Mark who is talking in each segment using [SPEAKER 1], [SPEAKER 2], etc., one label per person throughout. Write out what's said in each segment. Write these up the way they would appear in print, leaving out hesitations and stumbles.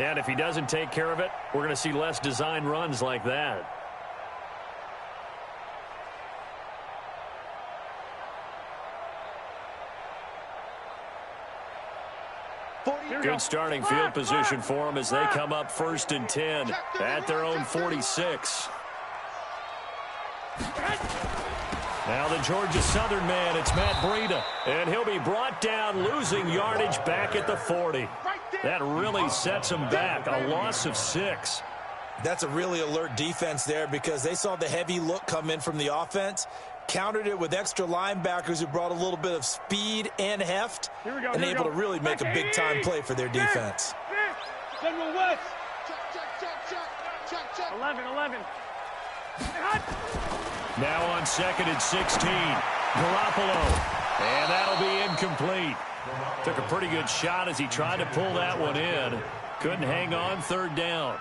[SPEAKER 1] And if he doesn't take care of it, we're going to see less design runs like that. Good starting field position for them as they come up 1st and 10 at their own 46. Now the Georgia Southern man, it's Matt Breida. And he'll be brought down, losing yardage back at the 40. That really sets him back, a loss of 6.
[SPEAKER 2] That's a really alert defense there because they saw the heavy look come in from the offense, countered it with extra linebackers who brought a little bit of speed and heft, and able to really make a big-time play for their defense.
[SPEAKER 3] General West. Check. 11.
[SPEAKER 1] Now on 2nd and 16, Garoppolo, and that'll be incomplete. Took a pretty good shot as he tried to pull that one in. Couldn't hang on, 3rd down.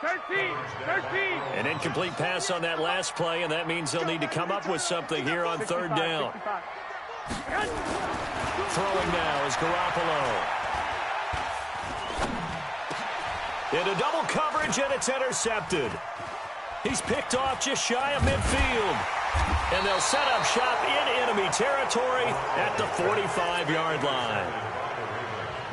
[SPEAKER 3] 13.
[SPEAKER 1] An incomplete pass on that last play, and that means they'll need to come up with something here on 3rd down. Throwing now is Garoppolo. Into double coverage, and it's intercepted. He's picked off just shy of midfield. And they'll set up shop in enemy territory at the 45-yard line.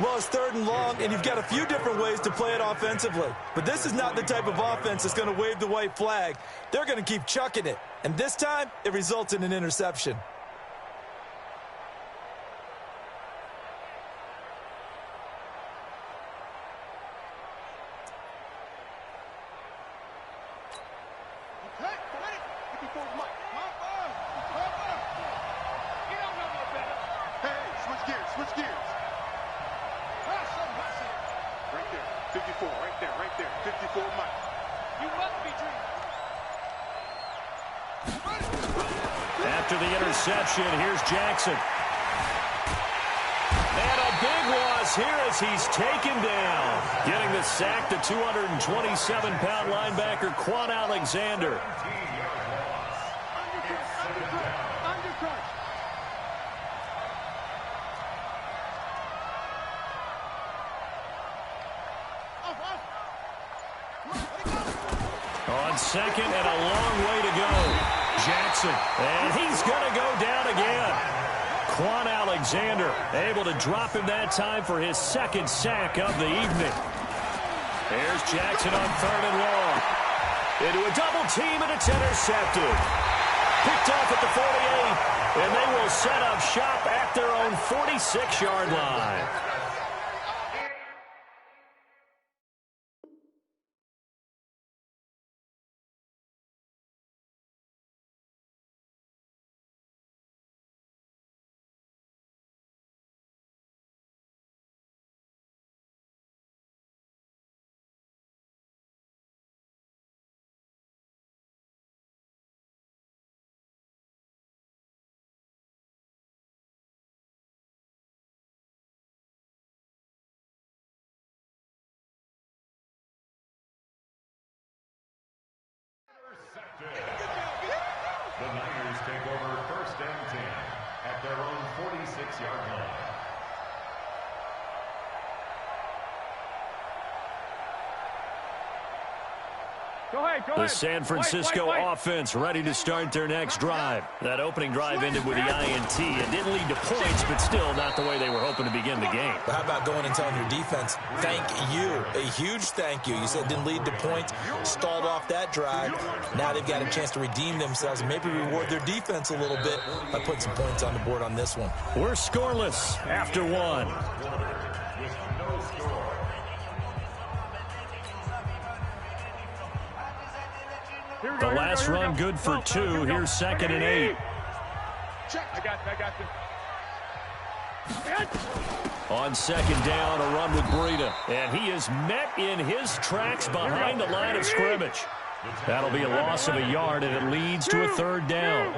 [SPEAKER 2] Well, it's 3rd and long, and you've got a few different ways to play it offensively. But this is not the type of offense that's going to wave the white flag. They're going to keep chucking it. And this time, it results in an interception.
[SPEAKER 3] Switch gears. Right there. 54, right there. 54, Mike. You must be dreaming.
[SPEAKER 1] After the interception, here's Jackson. And a big loss here as he's taken down. Getting the sack, the 227-pound linebacker, Quan Alexander. On 2nd and a long way to go. Jackson, and he's going to go down again. Quan Alexander able to drop him that time for his 2nd sack of the evening. There's Jackson on 3rd and long. Into a double team, and it's intercepted. Picked off at the 48, and they will set up shop at their own 46-yard line.
[SPEAKER 4] The Niners take over 1st and 10 at their own 46-yard line.
[SPEAKER 3] Go ahead.
[SPEAKER 1] The San Francisco offense ready to start their next drive. That opening drive ended with the INT. It didn't lead to points, but still not the way they were hoping to begin the game.
[SPEAKER 2] But how about going and telling your defense, thank you, a huge thank you. You said it didn't lead to points, stalled off that drive. Now they've got a chance to redeem themselves and maybe reward their defense a little bit by putting some points on the board on this one.
[SPEAKER 1] We're scoreless after 1. The last run good for 2. Here's 2nd and 8.
[SPEAKER 3] I got you.
[SPEAKER 1] On 2nd down, a run with Breida. And he is met in his tracks behind the line of scrimmage. That'll be a loss of a yard, and it leads to a 3rd down.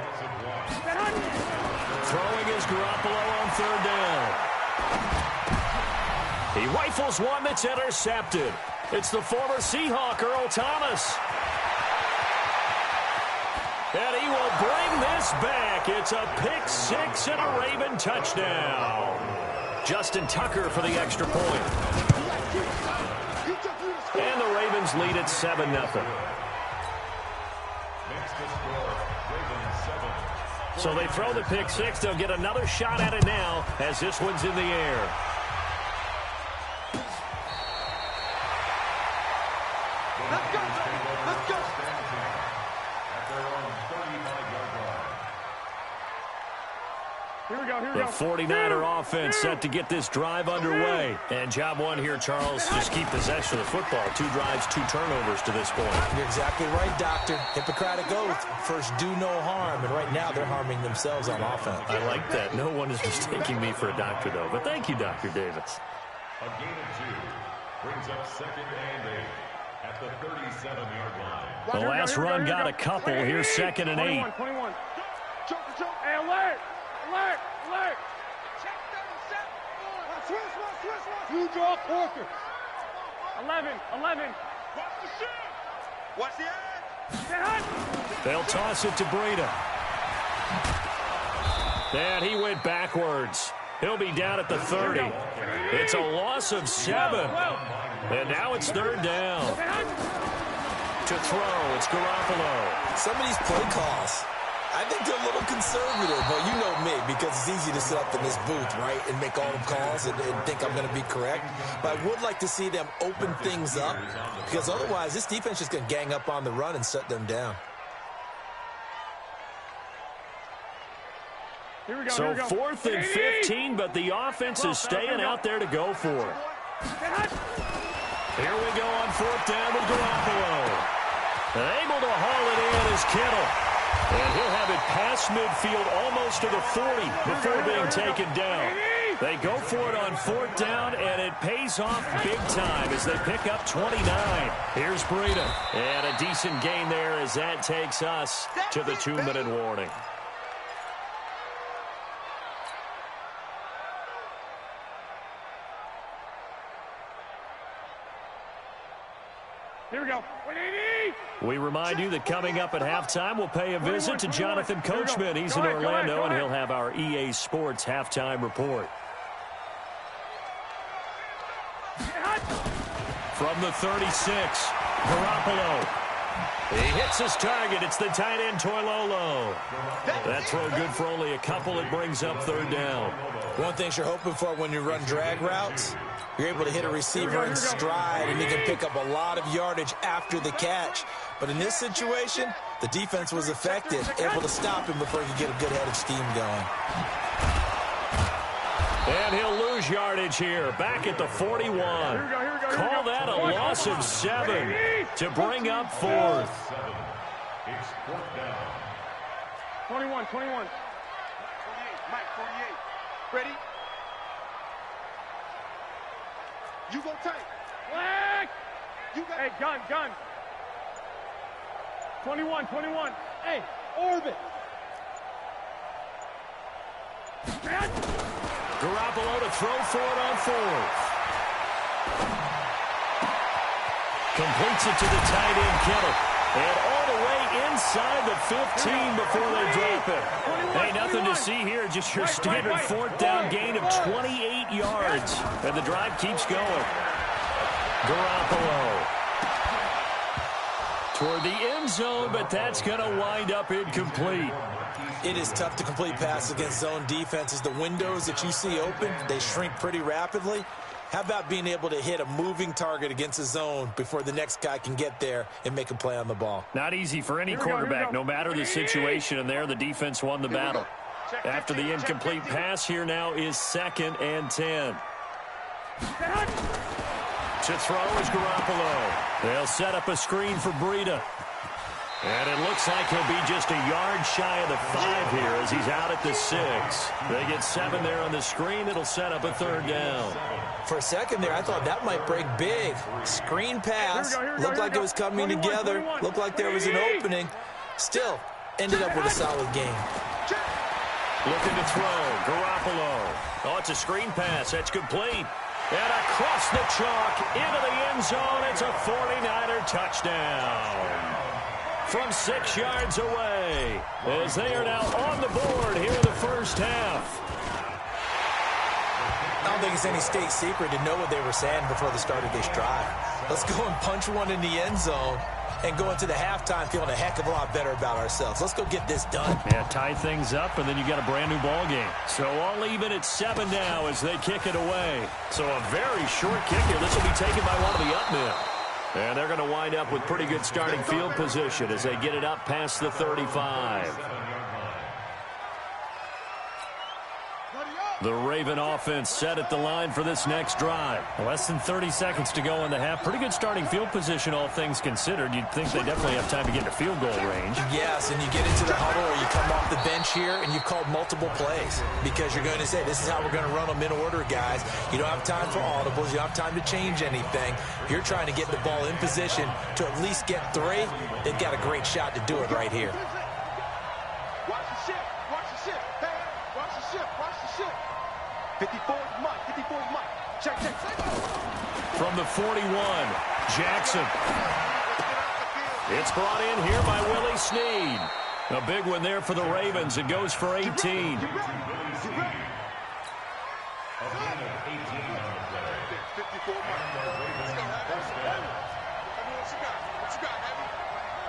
[SPEAKER 1] Throwing is Garoppolo on 3rd down. He rifles one that's intercepted. It's the former Seahawk, Earl Thomas. And he will bring this back. It's a pick 6 and a Raven touchdown. Justin Tucker for the extra point. Rams lead at 7-0. So they throw the pick six. They'll get another shot at it now as this one's in the air.
[SPEAKER 3] Let's go. Let's go.
[SPEAKER 4] Here we go.
[SPEAKER 1] The 49er offense set to get this drive underway. And job one here, Charles, just keep possession of the football. 2 drives, 2 turnovers to this point.
[SPEAKER 2] You're exactly right, Doctor. Hippocratic oath. First, do no harm. And right now, they're harming themselves on offense.
[SPEAKER 1] I like that. No one is mistaking me for a doctor, though. But thank you, Dr. Davis.
[SPEAKER 4] A gain of 2 brings up 2nd and 8 at the 37-yard line.
[SPEAKER 1] The last run got a couple. Here's 2nd and 8.
[SPEAKER 3] 21. Choke. Hey, alert. Switch. You draw quarter. 11. Watch the edge.
[SPEAKER 1] They'll toss it to Breida. And he went backwards. He'll be down at the 30. It's a loss of 7. And now it's 3rd down. To throw, it's Garoppolo.
[SPEAKER 2] Some of these play calls, I think they're a little conservative, but you know me, because it's easy to sit up in this booth, right, and make all the calls and think I'm going to be correct. But I would like to see them open things up, because otherwise this defense is going to gang up on the run and shut them down.
[SPEAKER 3] Here we go.
[SPEAKER 1] So 4th and 15, but the offense is staying out there to go for it. Here we go on 4th down with Garoppolo. Able to haul it in is Kittle. And he'll have it past midfield almost to the 40 before being taken down. They go for it on 4th down, and it pays off big time as they pick up 29. Here's Breida. And a decent gain there as that takes us to the 2-minute warning.
[SPEAKER 3] Here we go.
[SPEAKER 1] We remind you that coming up at halftime, we'll pay a visit to Jonathan Coachman. He's in Orlando, and he'll have our EA Sports halftime report. From the 36, Garoppolo. He hits his target. It's the tight end, Toilolo. That throw good for only a couple. It brings up 3rd down.
[SPEAKER 2] One thing you're hoping for when you run drag routes, you're able to hit a receiver in stride, and he can pick up a lot of yardage after the catch. But in this situation, the defense was effective, able to stop him before he could get a good head of steam going.
[SPEAKER 1] And he'll lose yardage here, back at the 41. Call that a loss of 7 to bring up 4th.
[SPEAKER 4] It's 4th down.
[SPEAKER 3] 21. 48. Mike, 48. Ready? You go tight. Flag! Hey, gun. 21. Hey, orbit.
[SPEAKER 1] Garoppolo to throw for it on 4th. Completes it to the tight end, Kittle. And all the way inside the 15 before they drop it. Hey, nothing to see here. Just your standard 4th down gain of 28 yards. And the drive keeps going. Garoppolo toward the end zone, but that's going to wind up incomplete.
[SPEAKER 2] It is tough to complete passes against zone defenses. The windows that you see open, they shrink pretty rapidly. How about being able to hit a moving target against a zone before the next guy can get there and make a play on the ball?
[SPEAKER 1] Not easy for any quarterback, no matter the situation, and there the defense won the battle. After the incomplete pass, here now is 2nd and 10. To throw is Garoppolo. They'll set up a screen for Breida. And it looks like he'll be just a yard shy of the 5 here as he's out at the 6. They get 7 there on the screen. It'll set up a 3rd down.
[SPEAKER 2] For a second there, I thought that might break big. Screen pass. Looked like it was coming together. Looked like there was an opening. Still, ended up with a solid game.
[SPEAKER 1] Looking to throw. Garoppolo. Oh, it's a screen pass. That's complete. And across the chalk into the end zone. It's a 49er touchdown. From 6 yards away, as they are now on the board here in the first half.
[SPEAKER 2] don't think it's any state secret to know what they were saying before the start of this drive. Let's go and punch one in the end zone and go into the halftime feeling a heck of a lot better about ourselves. Let's go get this done.
[SPEAKER 1] Yeah, tie things up, and then you got a brand new ball game. So all even at 7 now as they kick it away. So a very short kick here. This will be taken by one of the up men. And they're going to wind up with pretty good starting field position as they get it up past the 35. The Raven offense set at the line for this next drive. Less than 30 seconds to go in the half. Pretty good starting field position, all things considered. You'd think they definitely have time to get into field goal range.
[SPEAKER 2] Yes, and you get into the huddle or you come off the bench here and you've called multiple plays because you're going to say, this is how we're going to run them in order, guys. You don't have time for audibles. You don't have time to change anything. You're trying to get the ball in position to at least get 3. They've got a great shot to do it right here.
[SPEAKER 3] Watch the shift. Watch the shift. Hey, watch the shift. Watch the shift. 54 is Mike. 54 is Mike. Check.
[SPEAKER 1] From the 41, Jackson. It's brought in here by Willie Snead. A big one there for the Ravens. It goes for 18.
[SPEAKER 3] Get ready. 54 Mike. Let's go, Abby. What you got? What you got, Abby?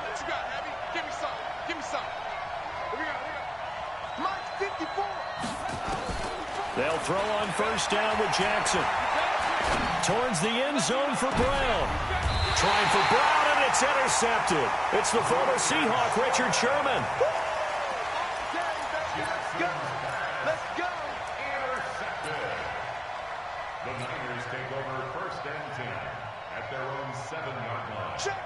[SPEAKER 3] What you got, Abby? Give me some. Give me some. Here we go. Mike, 54.
[SPEAKER 1] They'll throw on first down with Jackson. Towards the end zone for Brown. Trying for Brown, and it's intercepted. It's the former Seahawk, Richard Sherman.
[SPEAKER 3] Let's go.
[SPEAKER 4] Intercepted. The Niners take over first and 10 at their own 7-yard line.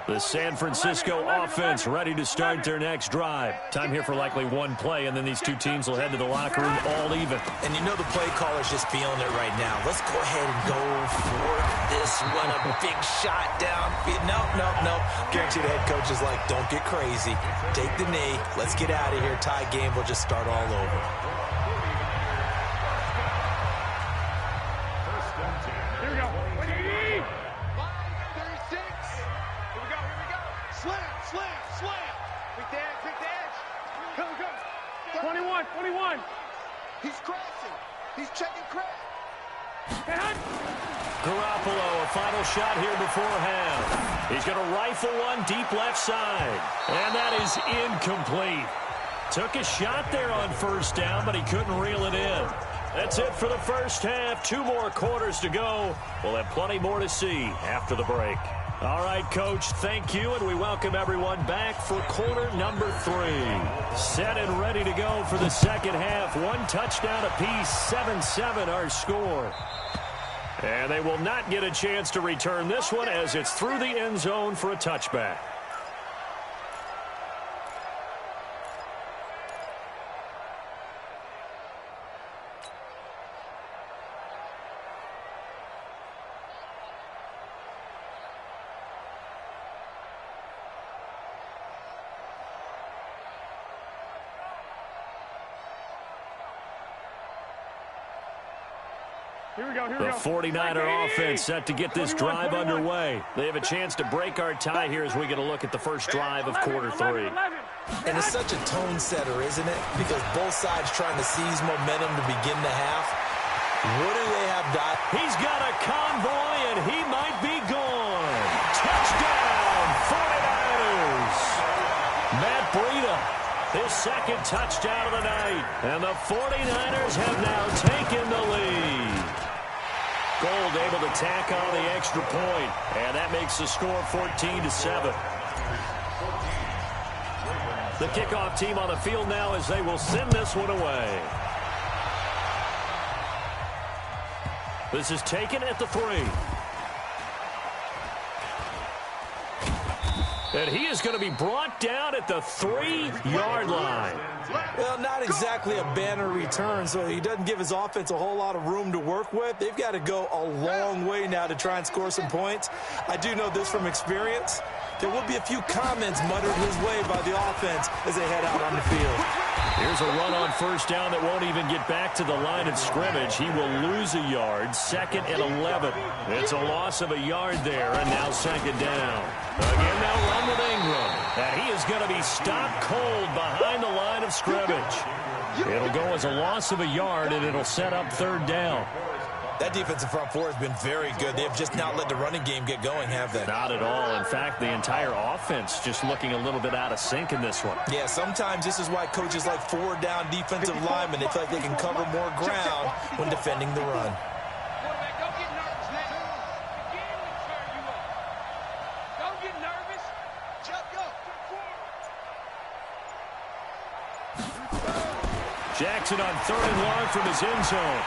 [SPEAKER 1] The San Francisco offense ready to start their next drive. Time here for likely one play, and then these two teams will head to the locker room all even.
[SPEAKER 2] And you know the play caller's just feeling it right now. Let's go ahead and go for this one. A big shot downfield. Nope. Guarantee the head coach is like, don't get crazy. Take the knee. Let's get out of here. Tie game. We'll just start all over.
[SPEAKER 3] Here we go. Line 36. Here we go. Slam. Big dash. Go. 21. He's crashing. He's checking crash.
[SPEAKER 1] Garoppolo, a final shot here before half. He's going to rifle one deep left side. And that is incomplete. Took a shot there on first down, but he couldn't reel it in. That's it for the first half. 2 more quarters to go. We'll have plenty more to see after the break. All right, Coach, thank you, and we welcome everyone back for quarter number 3. Set and ready to go for the second half. 1 touchdown apiece, 7-7 our score. And they will not get a chance to return this one as it's through the end zone for a touchback. The 49er offense set to get this drive underway. They have a chance to break our tie here as we get a look at the first drive of quarter 3.
[SPEAKER 2] And it's such a tone setter, isn't it? Because both sides trying to seize momentum to begin the half. What do they have, Doc?
[SPEAKER 1] He's got a convoy, and he might be gone. Touchdown, 49ers. Matt Breida, his second touchdown of the night. And the 49ers have now taken the lead. Gold able to tack on the extra point, and that makes the score 14-7. The kickoff team on the field now as they will send this one away. This is taken at the 3. And he is going to be brought down at the 3-yard line.
[SPEAKER 2] Well, not exactly a banner return, so he doesn't give his offense a whole lot of room to work with. They've got to go a long way now to try and score some points. I do know this from experience. There will be a few comments muttered his way by the offense as they head out on the field.
[SPEAKER 1] Here's a run on first down that won't even get back to the line of scrimmage. He will lose a yard. 2nd and 11. It's a loss of a yard there, and now 2nd down. Again, they'll run with Ingram. And he is going to be stopped cold behind the line of scrimmage. It'll go as a loss of a yard, and it'll set up 3rd down.
[SPEAKER 2] That defensive front four has been very good. They have just not let the running game get going, have they?
[SPEAKER 1] Not at all. In fact, the entire offense just looking a little bit out of sync in this one.
[SPEAKER 2] Yeah, sometimes this is why coaches like forward-down defensive linemen, they feel like they can cover more ground when defending the run.
[SPEAKER 3] Don't get nervous, man. Again, we turn you up. Don't get nervous. Chuck, go.
[SPEAKER 1] Jackson on 3rd and long from his end zone.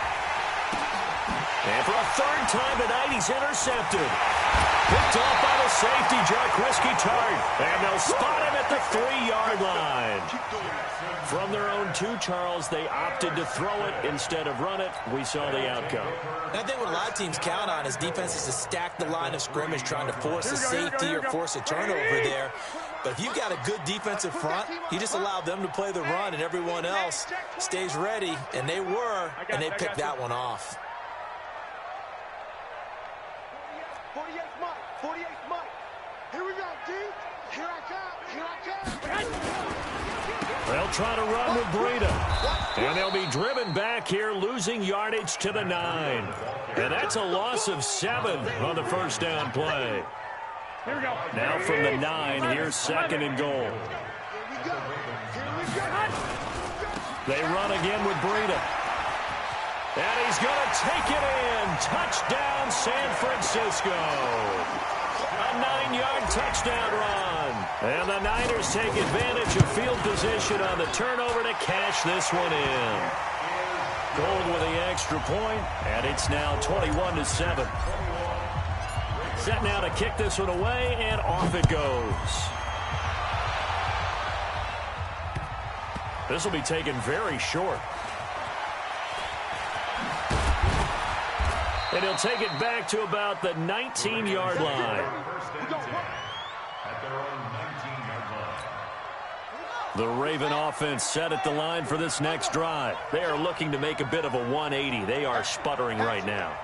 [SPEAKER 1] And for a 3rd time tonight, he's intercepted. Picked off by the safety, Jarquiski Tart. And they'll spot him at the 3-yard line. From their own 2, Charles, they opted to throw it instead of run it. We saw the outcome.
[SPEAKER 2] I think what a lot of teams count on is defenses to stack the line of scrimmage, trying to force a safety or force a turnover there. But if you've got a good defensive front, you just allow them to play the run, and everyone else stays ready. And they were, and they picked that one off.
[SPEAKER 3] 48 Mike. 48 Mike. Here we go, D. Here I come. Here I come.
[SPEAKER 1] They'll try to run with Breida. And they'll be driven back here, losing yardage to the 9. And that's a loss of 7 on the first down play.
[SPEAKER 3] Here we go.
[SPEAKER 1] Now from the 9, here's 2nd and goal.
[SPEAKER 3] Here we go. Here we go.
[SPEAKER 1] They run again with Breida. And he's going to take it in. Touchdown, San Francisco. A 9-yard touchdown run. And the Niners take advantage of field position on the turnover to cash this one in. Gold with the extra point, and it's now 21-7. Set now to kick this one away, and off it goes. This will be taken very short. And he'll take it back to about the 19-yard line. The Raven offense set at the line for this next drive. They are looking to make a bit of a 180. They are sputtering right now.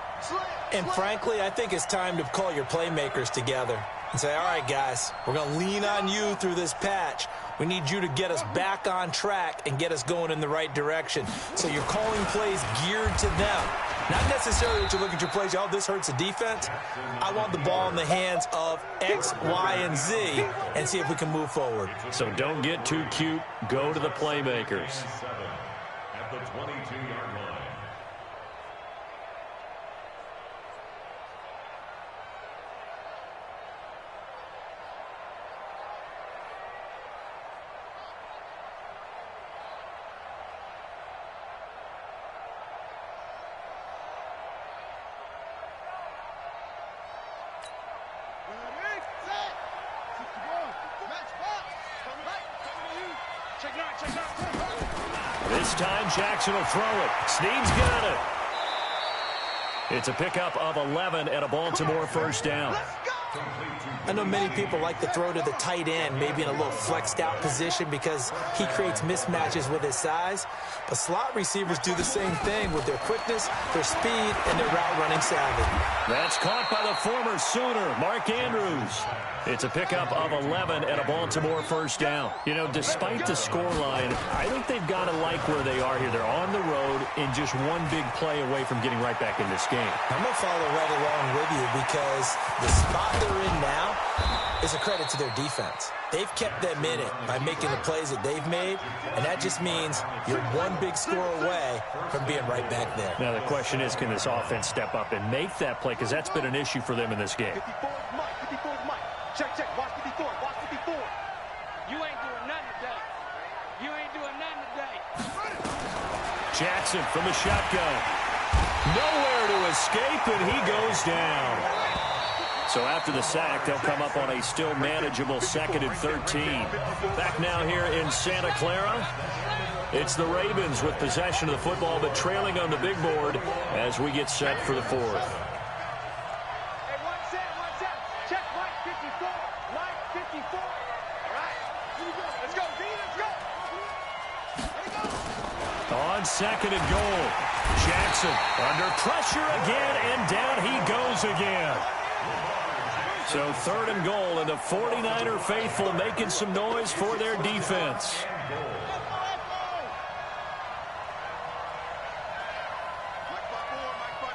[SPEAKER 2] And frankly, I think it's time to call your playmakers together and say, all right, guys, we're going to lean on you through this patch. We need you to get us back on track and get us going in the right direction. So you're calling plays geared to them. Not necessarily that you look at your plays, oh, this hurts the defense. I want the ball in the hands of X, Y, and Z and see if we can move forward.
[SPEAKER 1] So don't get too cute. Go to the playmakers.
[SPEAKER 4] At the 22-yard line.
[SPEAKER 1] This time, Jackson will throw it. Snead's got it. It's a pickup of 11 and a Baltimore first down.
[SPEAKER 2] I know many people like to throw to the tight end, maybe in a little flexed out position because he creates mismatches with his size. But slot receivers do the same thing with their quickness, their speed, and their route running savvy.
[SPEAKER 1] That's caught by the former Sooner, Mark Andrews. It's a pickup of 11 and a Baltimore first down. You know, despite the scoreline, I think they've got to like where they are here. They're on the road and just one big play away from getting right back in this game.
[SPEAKER 2] I'm going to follow right along with you because the spot they're in now is a credit to their defense. They've kept them in it by making the plays that they've made, and that just means you're one big score away from being right back there.
[SPEAKER 1] Now the question is, can this offense step up and make that play? Because that's been an issue for them in this game.
[SPEAKER 3] 54 Mike. 54 Mike. Check, check. Watch 54. Watch 54. You ain't doing nothing today. You ain't doing nothing today.
[SPEAKER 1] Jackson from the shotgun. Nowhere to escape, and he goes down. So after the sack, they'll come up on a still manageable 2nd and 13. Back now here in Santa Clara. It's the Ravens with possession of the football, but trailing on the big board as we get set for the 4th.
[SPEAKER 3] Hey, one set. Check Mike 54. Mike 54. All right. Here we go. Let's go, D. Let's go.
[SPEAKER 1] On 2nd and goal. Jackson under pressure again, and down he goes again. So 3rd and goal, and the 49er faithful making some noise for their defense.
[SPEAKER 3] Mike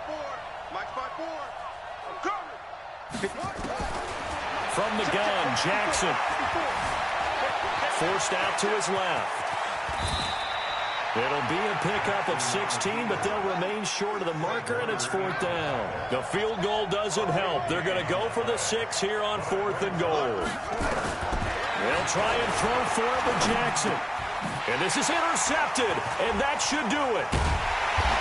[SPEAKER 3] 54.
[SPEAKER 1] From the gun, Jackson. Forced out to his left. It'll be a pickup of 16, but they'll remain short of the marker, and it's 4th down. The field goal doesn't help. They're going to go for the 6 here on 4th and goal. They'll try and throw for it with Jackson. And this is intercepted, and that should do it.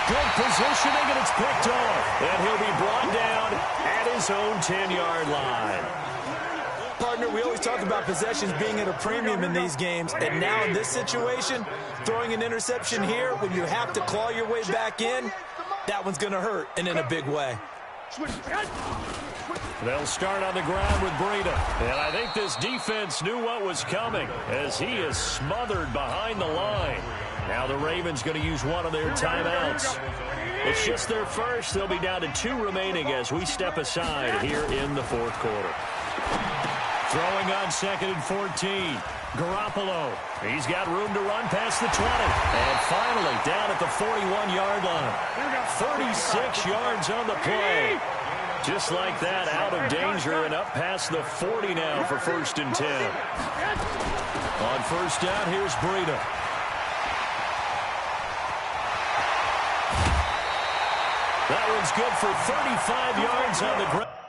[SPEAKER 1] Good positioning, and it's picked off. And he'll be brought down at his own 10-yard line.
[SPEAKER 2] Partner, we always talk about possessions being at a premium in these games, and now in this situation, throwing an interception here when you have to claw your way back in, that one's going to hurt, and in a big way.
[SPEAKER 1] They'll start on the ground with Breida. And I think this defense knew what was coming as he is smothered behind the line. Now the Ravens going to use one of their timeouts. It's just their first. They'll be down to 2 remaining as we step aside here in the 4th quarter. Throwing on 2nd and 14. Garoppolo. He's got room to run past the 20. And finally down at the 41-yard line. 36 yards on the play. Just like that, out of danger and up past the 40 now for 1st and 10. On 1st down, here's Breida. That one's good for 35 yards on the ground.